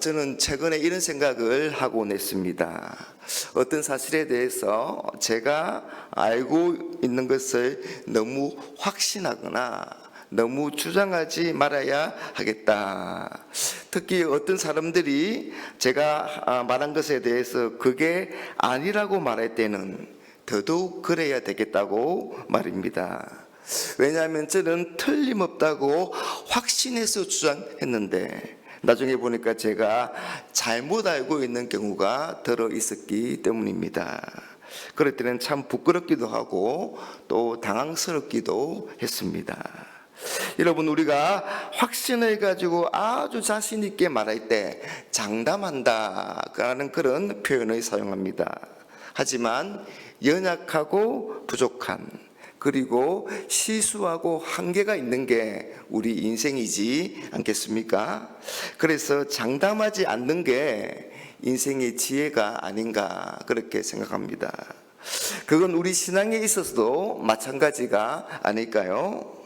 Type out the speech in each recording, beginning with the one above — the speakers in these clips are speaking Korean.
저는 최근에 이런 생각을 하곤 했습니다. 어떤 사실에 대해서 제가 알고 있는 것을 너무 확신하거나 너무 주장하지 말아야 하겠다. 특히 어떤 사람들이 제가 말한 것에 대해서 그게 아니라고 말할 때는 더더욱 그래야 되겠다고 말입니다. 왜냐하면 저는 틀림없다고 확신해서 주장했는데 나중에 보니까 제가 잘못 알고 있는 경우가 들어 있었기 때문입니다. 그럴 때는 참 부끄럽기도 하고 또 당황스럽기도 했습니다. 여러분, 우리가 확신을 가지고 아주 자신 있게 말할 때 장담한다라는 그런 표현을 사용합니다. 하지만 연약하고 부족한, 그리고 실수하고 한계가 있는 게 우리 인생이지 않겠습니까? 그래서 장담하지 않는 게 인생의 지혜가 아닌가 그렇게 생각합니다. 그건 우리 신앙에 있어서도 마찬가지가 아닐까요?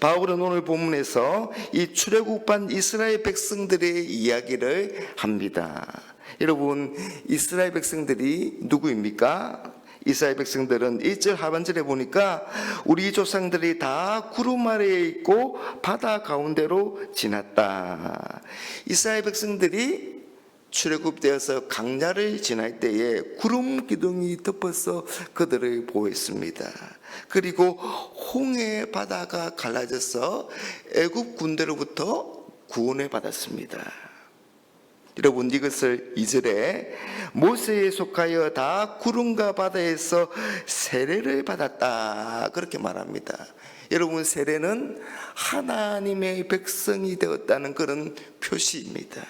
바울은 오늘 본문에서 이 출애굽한 이스라엘 백성들의 이야기를 합니다. 여러분, 이스라엘 백성들이 누구입니까? 이스라엘 백성들은 1절 하반절에 보니까 우리 조상들이 다 구름 아래에 있고 바다 가운데로 지났다. 이스라엘 백성들이 출애굽되어서 강야를 지날 때에 구름 기둥이 덮어서 그들을 보호했습니다. 그리고 홍해 바다가 갈라져서 애굽 군대로부터 구원을 받았습니다. 여러분, 이것을 2절에 모세에 속하여 다 구름과 바다에서 세례를 받았다 그렇게 말합니다. 여러분, 세례는 하나님의 백성이 되었다는 그런 표시입니다.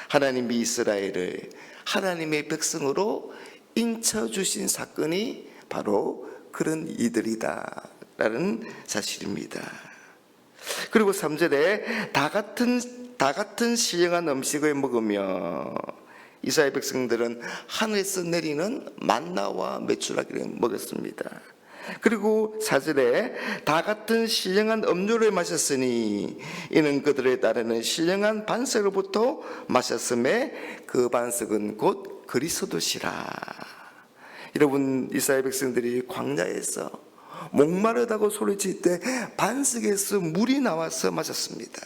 하나님이 이스라엘을 하나님의 백성으로 인쳐주신 사건이 바로 그런 이들이다 라는 사실입니다. 그리고 3절에 다 같은 신령한 음식을 먹으며 이스라엘 백성들은 하늘에서 내리는 만나와 메추라기를 먹었습니다. 그리고 4절에 다 같은 신령한 음료를 마셨으니 이는 그들에 따르는 신령한 반석으로부터 마셨음에 그 반석은 곧 그리스도시라. 여러분, 이스라엘 백성들이 광야에서 목마르다고 소리칠 때 반석에서 물이 나와서 마셨습니다.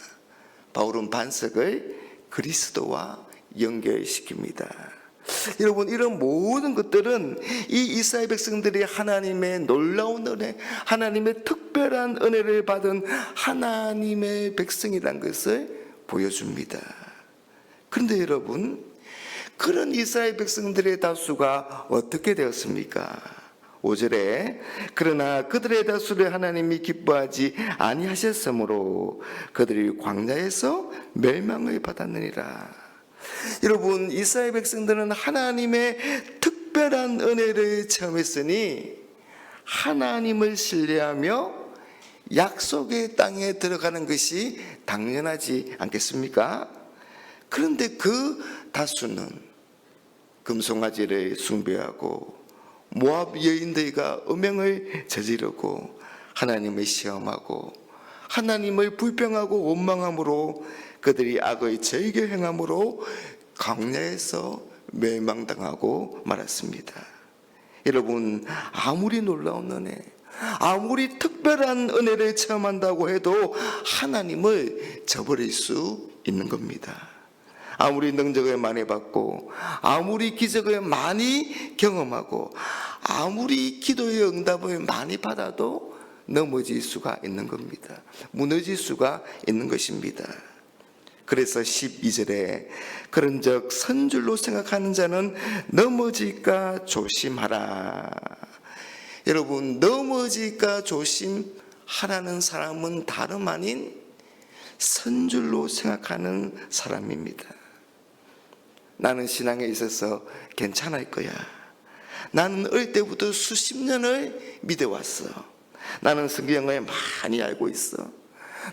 바울은 반석을 그리스도와 연결시킵니다. 여러분, 이런 모든 것들은 이 이스라엘 백성들이 하나님의 놀라운 은혜, 하나님의 특별한 은혜를 받은 하나님의 백성이라는 것을 보여줍니다. 그런데 여러분, 그런 이스라엘 백성들의 다수가 어떻게 되었습니까? 5절에 그러나 그들의 다수를 하나님이 기뻐하지 아니하셨으므로 그들이 광야에서 멸망을 받았느니라. 여러분, 이스라엘 백성들은 하나님의 특별한 은혜를 체험했으니 하나님을 신뢰하며 약속의 땅에 들어가는 것이 당연하지 않겠습니까? 그런데 그 다수는 금송아지를 숭배하고 모압 여인들과 음행을 저지르고 하나님을 시험하고 하나님을 불평하고 원망함으로 그들이 악의 즐겨 행함으로 광야에서 멸망당하고 말았습니다. 여러분, 아무리 놀라운 은혜, 아무리 특별한 은혜를 체험한다고 해도 하나님을 저버릴 수 있는 겁니다. 아무리 능력을 많이 받고 아무리 기적을 많이 경험하고 아무리 기도의 응답을 많이 받아도 넘어질 수가 있는 겁니다. 무너질 수가 있는 것입니다. 그래서 12절에 그런즉 선줄로 생각하는 자는 넘어질까 조심하라. 여러분, 넘어질까 조심하라는 사람은 다름 아닌 선줄로 생각하는 사람입니다. 나는 신앙에 있어서 괜찮을 거야. 나는 어릴 때부터 수십 년을 믿어왔어. 나는 성경을 많이 알고 있어.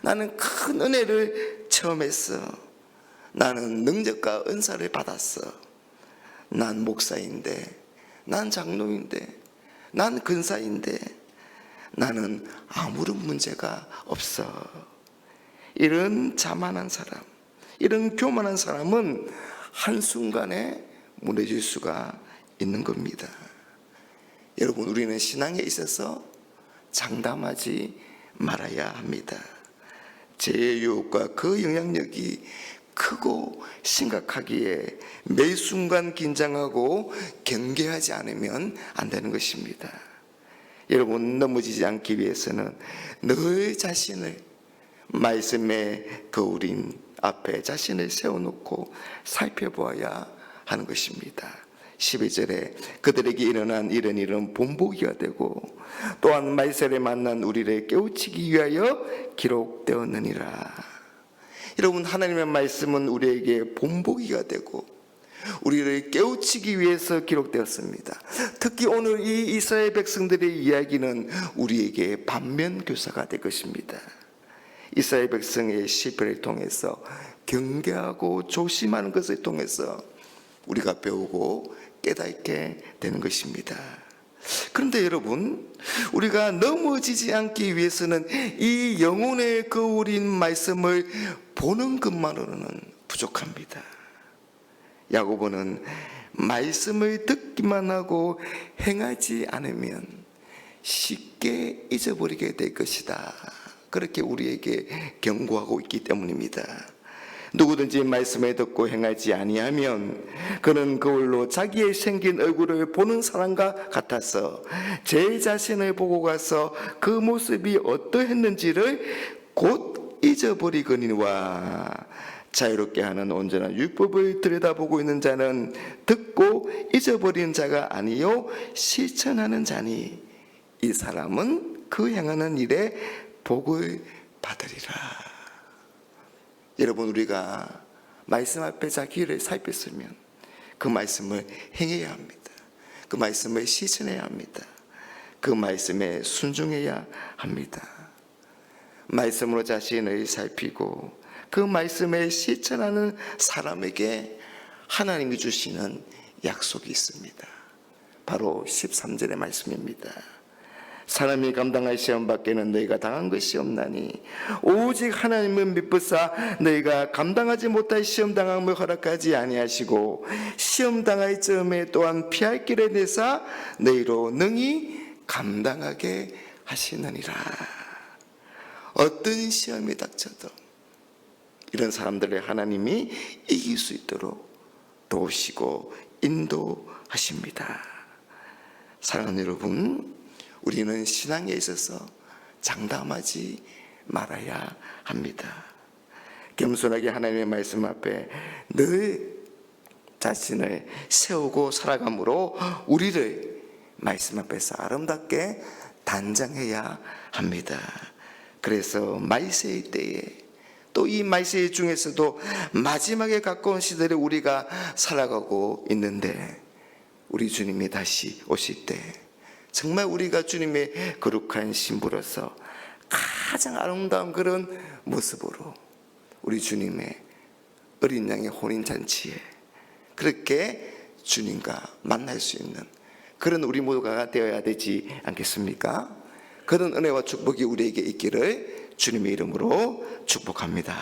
나는 큰 은혜를 체험했어. 나는 능력과 은사를 받았어. 난 목사인데, 난 장로인데, 난 근사인데, 나는 아무런 문제가 없어. 이런 자만한 사람, 이런 교만한 사람은 한순간에 무너질 수가 있는 겁니다. 여러분, 우리는 신앙에 있어서 장담하지 말아야 합니다. 죄의 유혹과 그 영향력이 크고 심각하기에 매 순간 긴장하고 경계하지 않으면 안 되는 것입니다. 여러분, 넘어지지 않기 위해서는 늘 자신을 말씀의 거울인 앞에 자신을 세워놓고 살펴보아야 하는 것입니다. 12절에 그들에게 일어난 이런 일은 본보기가 되고 또한 말세를 만난 우리를 깨우치기 위하여 기록되었느니라. 여러분, 하나님의 말씀은 우리에게 본보기가 되고 우리를 깨우치기 위해서 기록되었습니다. 특히 오늘 이 이스라엘 백성들의 이야기는 우리에게 반면교사가 될 것입니다. 이스라엘 백성의 시편을 통해서 경계하고 조심하는 것을 통해서 우리가 배우고 깨닫게 되는 것입니다. 그런데 여러분, 우리가 넘어지지 않기 위해서는 이 영혼의 거울인 말씀을 보는 것만으로는 부족합니다. 야고보는 말씀을 듣기만 하고 행하지 않으면 쉽게 잊어버리게 될 것이다, 그렇게 우리에게 경고하고 있기 때문입니다. 누구든지 말씀을 듣고 행하지 아니하면 그는 거울로 자기의 생긴 얼굴을 보는 사람과 같아서 제 자신을 보고 가서 그 모습이 어떠했는지를 곧 잊어버리거니와 자유롭게 하는 온전한 율법을 들여다보고 있는 자는 듣고 잊어버리는 자가 아니요 실천하는 자니 이 사람은 그 행하는 일에 복을 받으리라. 여러분, 우리가 말씀 앞에 자기를 살폈으면 그 말씀을 행해야 합니다. 그 말씀을 실천해야 합니다. 그 말씀에 순종해야 합니다. 말씀으로 자신을 살피고 그 말씀에 실천하는 사람에게 하나님이 주시는 약속이 있습니다. 바로 13절의 말씀입니다. 사람이 감당할 시험 밖에는 너희가 당한 것이 없나니 오직 하나님은 미쁘사 너희가 감당하지 못할 시험 당함을 허락하지 아니하시고 시험 당할 즈음에 또한 피할 길을 내사 너희로 능히 감당하게 하시느니라. 어떤 시험이 닥쳐도 이런 사람들을 하나님이 이길 수 있도록 도우시고 인도하십니다. 사랑하는 여러분, 우리는 신앙에 있어서 장담하지 말아야 합니다. 겸손하게 하나님의 말씀 앞에 늘 자신을 세우고 살아감으로 우리를 말씀 앞에서 아름답게 단장해야 합니다. 그래서 말세의 때에 또 이 말세 중에서도 마지막에 가까운 시대를 우리가 살아가고 있는데 우리 주님이 다시 오실 때 정말 우리가 주님의 거룩한 신부로서 가장 아름다운 그런 모습으로 우리 주님의 어린 양의 혼인잔치에 그렇게 주님과 만날 수 있는 그런 우리 모두가 되어야 되지 않겠습니까? 그런 은혜와 축복이 우리에게 있기를 주님의 이름으로 축복합니다.